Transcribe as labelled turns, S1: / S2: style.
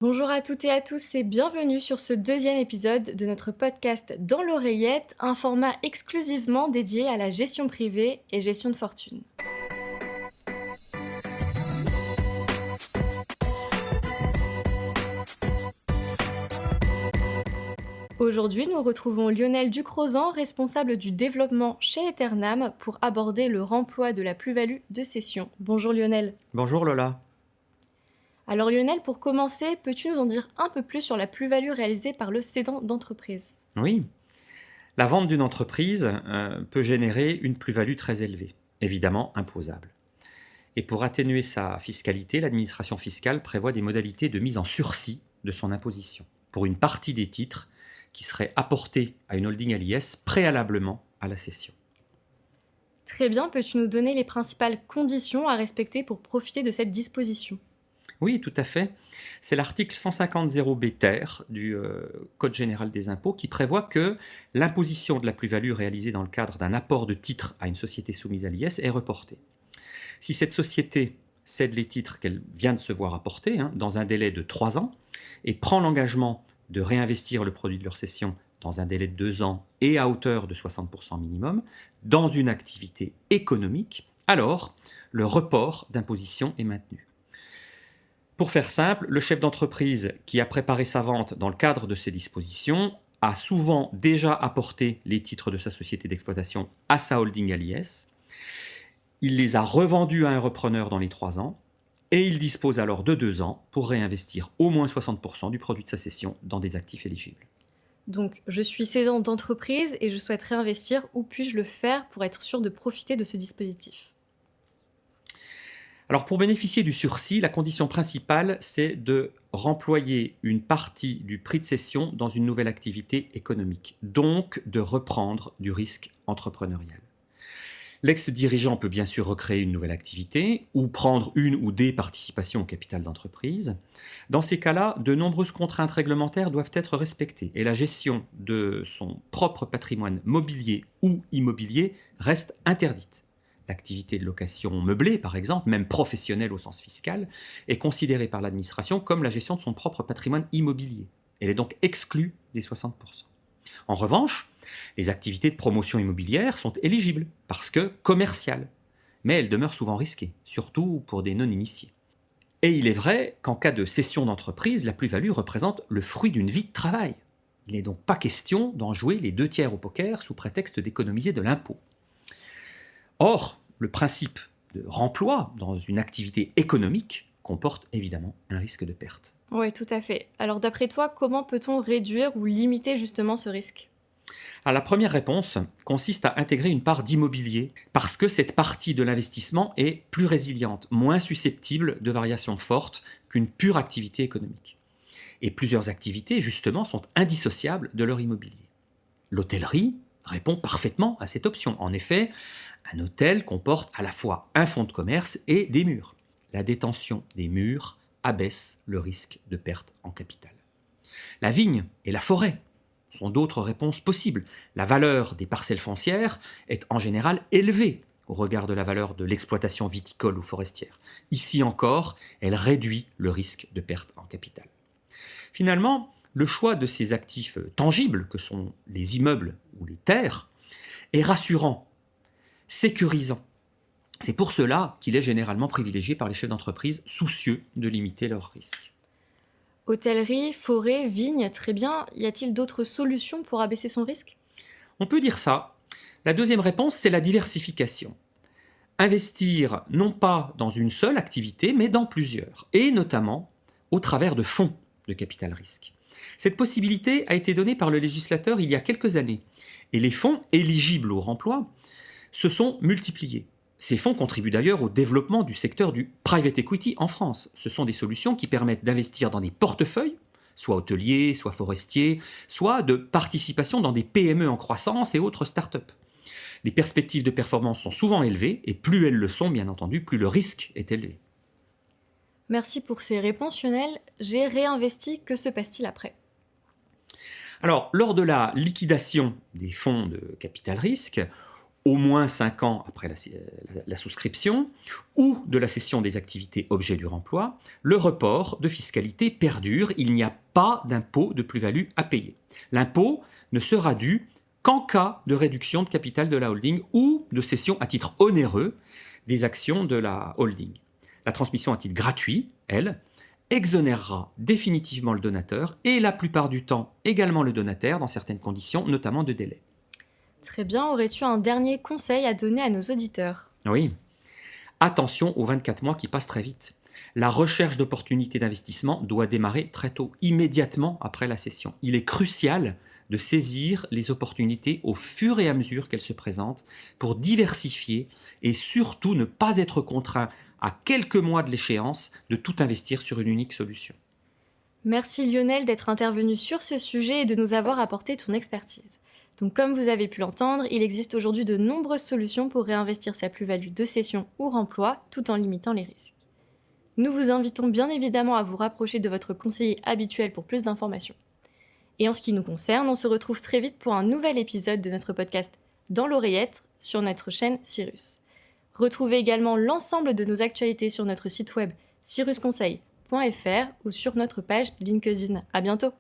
S1: Bonjour à toutes et à tous et bienvenue sur ce deuxième épisode de notre podcast Dans l'oreillette, un format exclusivement dédié à la gestion privée et gestion de fortune. Aujourd'hui, nous retrouvons Lionel Ducrozan, responsable du développement chez Eternam, pour aborder le remploi de la plus-value de cession. Bonjour Lionel.
S2: Bonjour Lola.
S1: Alors Lionel, pour commencer, peux-tu nous en dire un peu plus sur la plus-value réalisée par le cédant d'entreprise?
S2: Oui, la vente d'une entreprise peut générer une plus-value très élevée, évidemment imposable. Et pour atténuer sa fiscalité, l'administration fiscale prévoit des modalités de mise en sursis de son imposition pour une partie des titres qui seraient apportés à une holding à l'IS préalablement à la cession.
S1: Très bien, peux-tu nous donner les principales conditions à respecter pour profiter de cette disposition?
S2: Oui, tout à fait. C'est l'article 150.0 ter du Code général des impôts qui prévoit que l'imposition de la plus-value réalisée dans le cadre d'un apport de titres à une société soumise à l'IS est reportée. Si cette société cède les titres qu'elle vient de se voir apporter dans un délai de 3 ans et prend l'engagement de réinvestir le produit de leur cession dans un délai de 2 ans et à hauteur de 60% minimum dans une activité économique, alors le report d'imposition est maintenu. Pour faire simple, le chef d'entreprise qui a préparé sa vente dans le cadre de ces dispositions a souvent déjà apporté les titres de sa société d'exploitation à sa holding à l'IS. Il les a revendus à un repreneur dans les 3 ans et il dispose alors de 2 ans pour réinvestir au moins 60% du produit de sa cession dans des actifs éligibles.
S1: Donc, je suis cédant d'entreprise et je souhaite réinvestir. Où puis-je le faire pour être sûr de profiter de ce dispositif?
S2: Alors pour bénéficier du sursis, la condition principale, c'est de remployer une partie du prix de cession dans une nouvelle activité économique, donc de reprendre du risque entrepreneurial. L'ex-dirigeant peut bien sûr recréer une nouvelle activité ou prendre une ou des participations au capital d'entreprise. Dans ces cas-là, de nombreuses contraintes réglementaires doivent être respectées et la gestion de son propre patrimoine mobilier ou immobilier reste interdite. L'activité de location meublée, par exemple, même professionnelle au sens fiscal, est considérée par l'administration comme la gestion de son propre patrimoine immobilier. Elle est donc exclue des 60%. En revanche, les activités de promotion immobilière sont éligibles parce que commerciales, mais elles demeurent souvent risquées, surtout pour des non-initiés. Et il est vrai qu'en cas de cession d'entreprise, la plus-value représente le fruit d'une vie de travail. Il n'est donc pas question d'en jouer les 2 tiers au poker sous prétexte d'économiser de l'impôt. Or, le principe de remploi dans une activité économique comporte évidemment un risque de perte.
S1: Oui, tout à fait. Alors, d'après toi, comment peut-on réduire ou limiter justement ce risque?
S2: Alors, la première réponse consiste à intégrer une part d'immobilier parce que cette partie de l'investissement est plus résiliente, moins susceptible de variations fortes qu'une pure activité économique. Et plusieurs activités, justement, sont indissociables de leur immobilier. L'hôtellerie répond parfaitement à cette option. En effet, un hôtel comporte à la fois un fonds de commerce et des murs. La détention des murs abaisse le risque de perte en capital. La vigne et la forêt sont d'autres réponses possibles. La valeur des parcelles foncières est en général élevée au regard de la valeur de l'exploitation viticole ou forestière. Ici encore, elle réduit le risque de perte en capital. Finalement, le choix de ces actifs tangibles, que sont les immeubles ou les terres, est rassurant, sécurisant. C'est pour cela qu'il est généralement privilégié par les chefs d'entreprise soucieux de limiter leurs risques.
S1: Hôtellerie, forêt, vigne, très bien. Y a-t-il d'autres solutions pour abaisser son risque?
S2: On peut dire ça. La deuxième réponse, c'est la diversification. Investir non pas dans une seule activité, mais dans plusieurs, et notamment au travers de fonds de capital risque. Cette possibilité a été donnée par le législateur il y a quelques années, et les fonds éligibles au remploi se sont multipliés. Ces fonds contribuent d'ailleurs au développement du secteur du private equity en France. Ce sont des solutions qui permettent d'investir dans des portefeuilles, soit hôteliers, soit forestiers, soit de participation dans des PME en croissance et autres startups. Les perspectives de performance sont souvent élevées, et plus elles le sont, bien entendu, plus le risque est élevé.
S1: Merci pour ces réponses, Lionel. J'ai réinvesti. Que se passe-t-il après?
S2: Alors, lors de la liquidation des fonds de capital risque, au moins 5 ans après la souscription, ou de la cession des activités objets du remploi, le report de fiscalité perdure. Il n'y a pas d'impôt de plus-value à payer. L'impôt ne sera dû qu'en cas de réduction de capital de la holding ou de cession à titre onéreux des actions de la holding. La transmission à titre gratuit, elle, exonérera définitivement le donateur et la plupart du temps également le donataire dans certaines conditions, notamment de délai.
S1: Très bien, aurais-tu un dernier conseil à donner à nos auditeurs?
S2: Oui, attention aux 24 mois qui passent très vite. La recherche d'opportunités d'investissement doit démarrer très tôt, immédiatement après la cession. Il est crucial de saisir les opportunités au fur et à mesure qu'elles se présentent pour diversifier et surtout ne pas être contraint à quelques mois de l'échéance de tout investir sur une unique solution.
S1: Merci Lionel d'être intervenu sur ce sujet et de nous avoir apporté ton expertise. Donc comme vous avez pu l'entendre, il existe aujourd'hui de nombreuses solutions pour réinvestir sa plus-value de cession ou remploi tout en limitant les risques. Nous vous invitons bien évidemment à vous rapprocher de votre conseiller habituel pour plus d'informations. Et en ce qui nous concerne, on se retrouve très vite pour un nouvel épisode de notre podcast Dans l'oreillette sur notre chaîne Cyrus. Retrouvez également l'ensemble de nos actualités sur notre site web cyrusconseil.fr ou sur notre page LinkedIn. À bientôt!